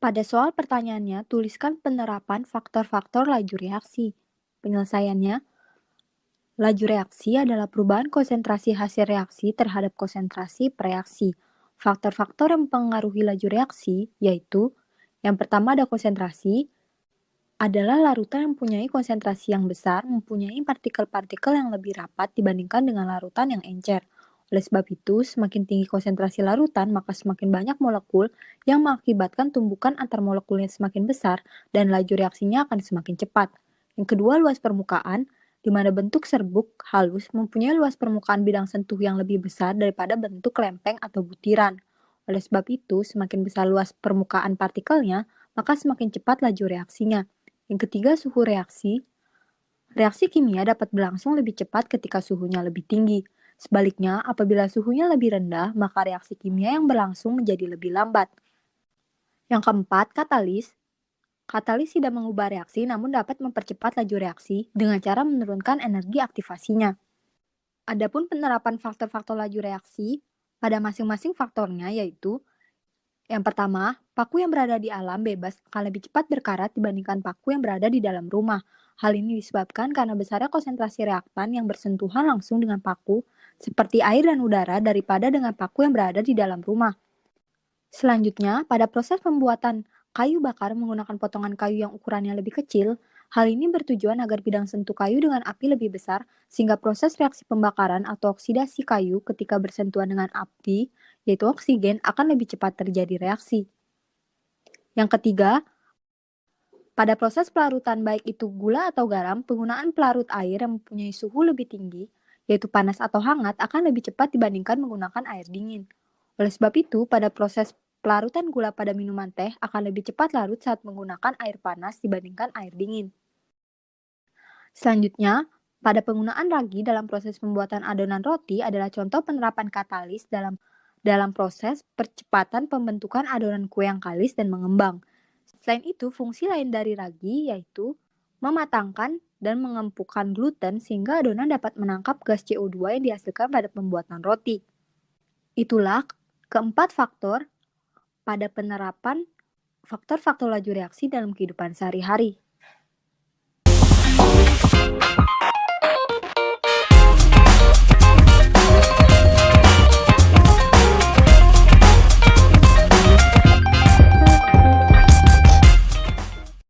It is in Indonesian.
Pada soal pertanyaannya, tuliskan penerapan faktor-faktor laju reaksi. Penyelesaiannya, laju reaksi adalah perubahan konsentrasi hasil reaksi terhadap konsentrasi preaksi. Faktor-faktor yang mempengaruhi laju reaksi yaitu yang pertama ada konsentrasi, adalah larutan yang mempunyai konsentrasi yang besar, mempunyai partikel-partikel yang lebih rapat dibandingkan dengan larutan yang encer. Oleh sebab itu, semakin tinggi konsentrasi larutan, maka semakin banyak molekul yang mengakibatkan tumbukan antar molekulnya semakin besar dan laju reaksinya akan semakin cepat. Yang kedua, luas permukaan, di mana bentuk serbuk halus mempunyai luas permukaan bidang sentuh yang lebih besar daripada bentuk lempeng atau butiran. Oleh sebab itu, semakin besar luas permukaan partikelnya, maka semakin cepat laju reaksinya. Yang ketiga, suhu reaksi. Reaksi kimia dapat berlangsung lebih cepat ketika suhunya lebih tinggi. Sebaliknya, apabila suhunya lebih rendah, maka reaksi kimia yang berlangsung menjadi lebih lambat. Yang keempat, katalis. Katalis tidak mengubah reaksi namun dapat mempercepat laju reaksi dengan cara menurunkan energi aktivasinya. Adapun penerapan faktor-faktor laju reaksi pada masing-masing faktornya yaitu yang pertama, paku yang berada di alam bebas akan lebih cepat berkarat dibandingkan paku yang berada di dalam rumah. Hal ini disebabkan karena besarnya konsentrasi reaktan yang bersentuhan langsung dengan paku, seperti air dan udara, daripada dengan paku yang berada di dalam rumah. Selanjutnya, pada proses pembuatan kayu bakar menggunakan potongan kayu yang ukurannya lebih kecil, hal ini bertujuan agar bidang sentuh kayu dengan api lebih besar, sehingga proses reaksi pembakaran atau oksidasi kayu ketika bersentuhan dengan api, yaitu oksigen, akan lebih cepat terjadi reaksi. Yang ketiga, pada proses pelarutan baik itu gula atau garam, penggunaan pelarut air yang mempunyai suhu lebih tinggi, yaitu panas atau hangat, akan lebih cepat dibandingkan menggunakan air dingin. Oleh sebab itu, pada proses pelarutan gula pada minuman teh akan lebih cepat larut saat menggunakan air panas dibandingkan air dingin. Selanjutnya, pada penggunaan ragi dalam proses pembuatan adonan roti adalah contoh penerapan katalis dalam proses percepatan pembentukan adonan kue yang kalis dan mengembang. Selain itu, fungsi lain dari ragi yaitu mematangkan dan mengempukkan gluten sehingga adonan dapat menangkap gas CO2 yang dihasilkan pada pembuatan roti. Itulah keempat faktor pada penerapan faktor-faktor laju reaksi dalam kehidupan sehari-hari.